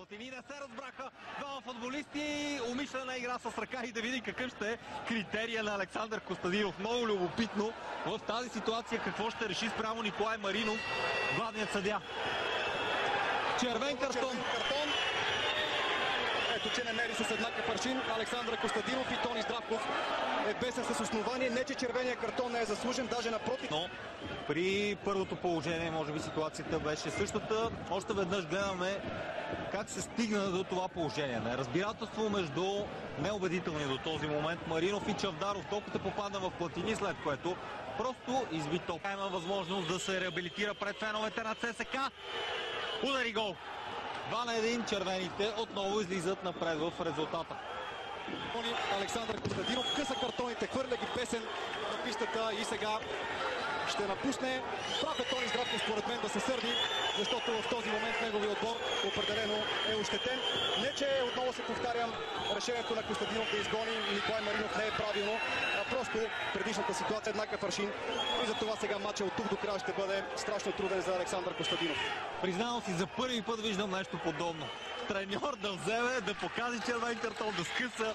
Платини не се разбраха. Двама футболисти, умишлена игра с ръка и да видим какъв ще е критерия на Александър Костадинов. Много любопитно в тази ситуация какво ще реши спрямо Николай Маринов, главният съдия. Червен картон. Ето, че не мери с еднакъв аршин Александър Костадинов и Тони Здравков е бесен с основание. Не, че червения картон не е заслужен, даже напротив. Но при първото положение, може би ситуацията беше същата. Още веднъж гледаме как се стигна до това положение. Неразбирателство между неубедителни до този момент Маринов и Чавдаров. Топката попадна в Платини, след което просто изби топка. Има възможност да се реабилитира пред феновете на ЦСК. Удари гол. 2-1, червените отново излизат напред в резултата. Александър Костадинов къса картоните, хвърля ги песен на пистата и сега ще напусне. Прав е Тони Здравков според мен да се сърди, защото в този момент неговия отбор определено е ощетен. Не, че отново се повтарям, решението на Костадинов да изгони Николай Маринов не е правилно, а просто предишната ситуация е еднакъв аршин и за това сега матчът от тук до края ще бъде страшно труден за Александър Костадинов. Признавам си, за първи път виждам нещо подобно. Треньор да вземе, да покаже червен картон, да скъса